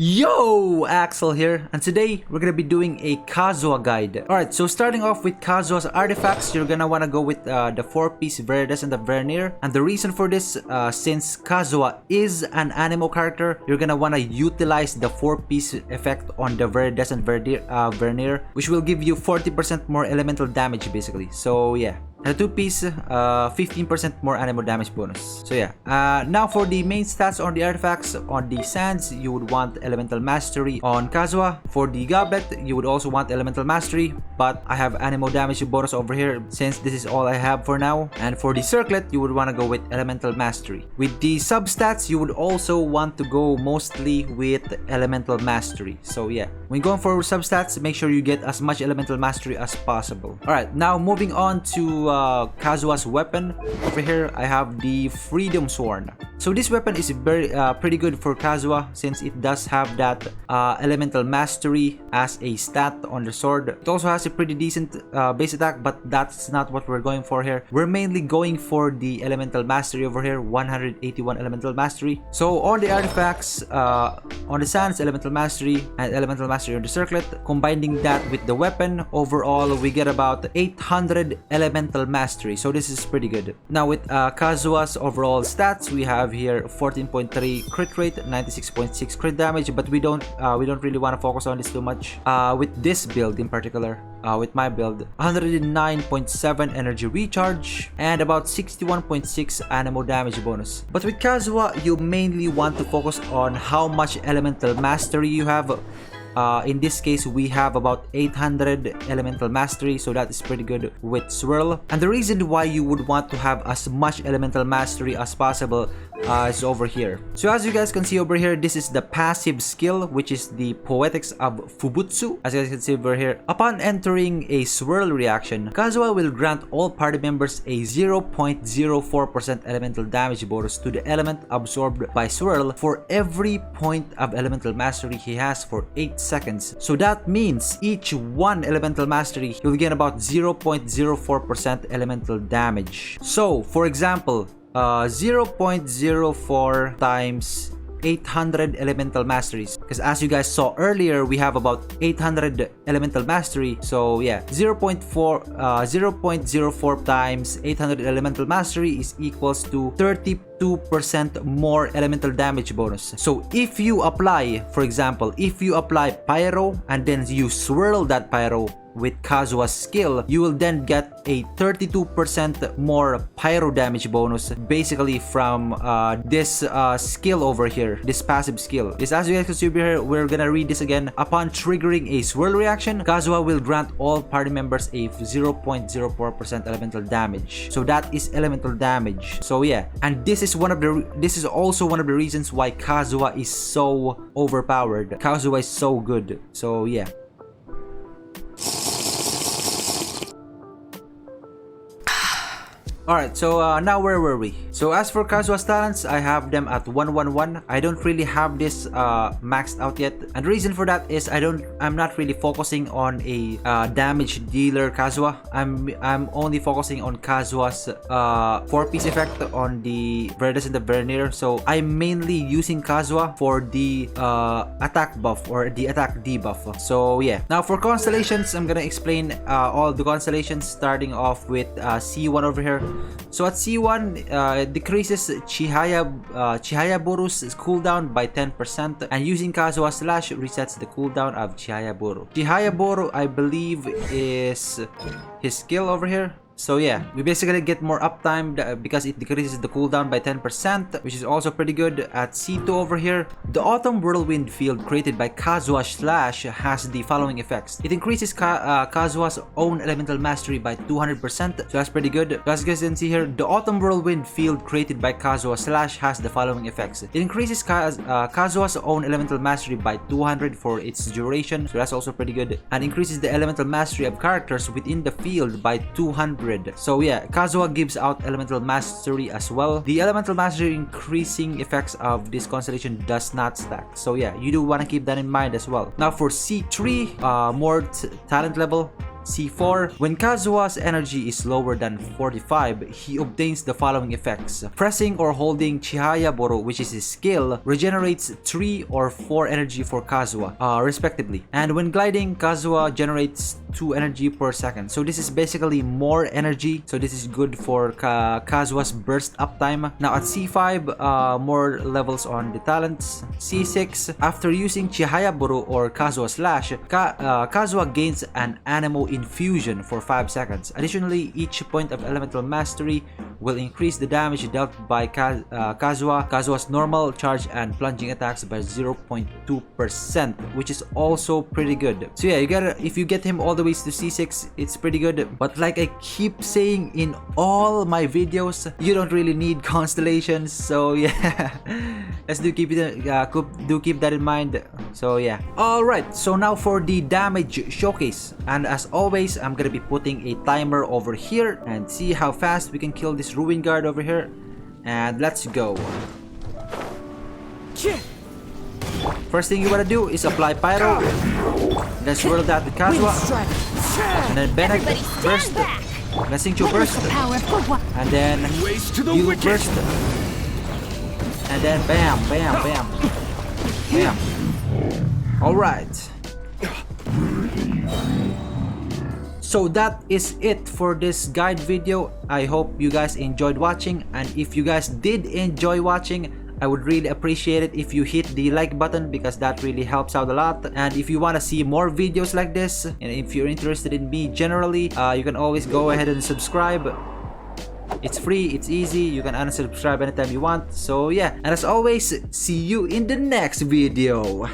Yo, Axel here, and today we're gonna be doing a Kazuha guide. Alright, so starting off with Kazuha's artifacts, you're gonna wanna go with the 4-piece Veritas and the Vernier. And the reason for this, since Kazuha is an animo character, you're gonna wanna utilize the 4-piece effect on the Veritas and Vernier, which will give you 40% more elemental damage basically. So yeah. And the 2-piece, 15% more animo damage bonus. So yeah. Now for the main stats on the artifacts, on the sands, you would want elemental mastery on Kazuha. For the goblet, you would also want elemental mastery, but I have animo damage bonus over here since this is all I have for now. And for the circlet, you would want to go with elemental mastery. With the substats, you would also want to go mostly with elemental mastery. So yeah, when going for substats, make sure you get as much elemental mastery as possible. Alright, now moving on to Kazuha's weapon. Over here I have the Freedom Sworn. So this weapon is very pretty good for Kazuha since it does have that elemental mastery as a stat on the sword. It also has a pretty decent base attack, but that's not what we're going for here. We're mainly going for the elemental mastery over here, 181 elemental mastery. So on the artifacts, on the sands, elemental mastery and elemental mastery on the circlet, combining that with the weapon, overall we get about 800 elemental mastery. So this is pretty good. Now with Kazuha's overall stats, we have here 14.3 crit rate, 96.6 crit damage, but we don't really want to focus on this too much. With this build in particular, with my build, 109.7 energy recharge and about 61.6 animo damage bonus. But with Kazuha, you mainly want to focus on how much elemental mastery you have. In this case, we have about 800 elemental mastery, so that is pretty good with swirl. And the reason why you would want to have as much elemental mastery as possible is over here. So as you guys can see over here, this is the passive skill, which is the Poetics of Fubutsu. As you guys can see over here, upon entering a swirl reaction, Kazuha will grant all party members a 0.04% elemental damage bonus to the element absorbed by swirl for every point of elemental mastery he has for 8 seconds. So that means each one elemental mastery, you'll gain about 0.04% elemental damage. So for example, 0.04 times 800 elemental masteries, because as you guys saw earlier, we have about 800 elemental mastery. So yeah, 0.04 times 800 elemental mastery is equals to 32% more elemental damage bonus. So if you apply, for example, if you apply pyro and then you swirl that pyro with Kazuha's skill, you will then get a 32% more pyro damage bonus basically from this skill over here, this passive skill. This, as you guys can see over here, we're gonna read this again. Upon triggering a swirl reaction, Kazuha will grant all party members a 0.04% elemental damage. So that is elemental damage. So yeah, and this is also one of the reasons why Kazuha is so overpowered. Kazuha is so good. So yeah. Alright, so now where were we? So as for Kazuha's talents, I have them at 111. I don't really have this maxed out yet. And the reason for that is I'm not really focusing on a damage dealer Kazuha. I'm only focusing on Kazuha's 4-piece effect on the Veritas and the Vernier. So I'm mainly using Kazuha for the attack buff or the attack debuff. So yeah. Now for constellations, I'm gonna explain all the constellations starting off with C1 over here. So at C1, it decreases Chihaya Boru's cooldown by 10%, and using Kazuha Slash resets the cooldown of Chihaya Boru. Chihaya Boru, I believe, is his skill over here. So yeah, we basically get more uptime because it decreases the cooldown by 10%, which is also pretty good. At C2 over here, the Autumn Whirlwind field created by Kazuha Slash has the following effects. It increases Kazuha's own elemental mastery by 200%, so that's pretty good. As you guys can see here, the Autumn Whirlwind field created by Kazuha Slash has the following effects. It increases Kazuha's own elemental mastery by 200 for its duration, so that's also pretty good, and increases the elemental mastery of characters within the field by 200. So yeah, Kazuha gives out elemental mastery as well. The elemental mastery increasing effects of this constellation does not stack. So yeah, you do want to keep that in mind as well. Now for C3, more talent level. C4. When Kazuha's energy is lower than 45, he obtains the following effects. Pressing or holding Chihaya Boru, which is his skill, regenerates 3 or 4 energy for Kazuha, respectively. And when gliding, Kazuha generates 2 energy per second. So this is basically more energy. So this is good for Kazuha's burst uptime. Now at C5, more levels on the talents. C6, after using Chihaya Boru or Kazuha Slash, Kazuha gains an Anemo infusion for 5 seconds. Additionally, each point of elemental mastery will increase the damage dealt by Kazuha's normal, charge, and plunging attacks by 0.2%, which is also pretty good. So yeah, if you get him all the way to C6, it's pretty good. But like I keep saying in all my videos, you don't really need constellations. So yeah, let's keep that in mind. So yeah. Alright, so now for the damage showcase. And as always, I'm gonna be putting a timer over here and see how fast we can kill this Ruin Guard over here. And let's go. First thing you wanna do is apply Pyro. Then swirl that with Kazuha. And then Bennett burst. Then Xingqiu burst. And then you burst. And then bam, bam, bam. Bam. Alright. So that is it for this guide video. I hope you guys enjoyed watching, and if you guys did enjoy watching, I would really appreciate it if you hit the like button, because that really helps out a lot. And if you want to see more videos like this, and if you're interested in me generally, you can always go ahead and subscribe. It's free, it's easy, you can unsubscribe anytime you want. So yeah, and as always, see you in the next video.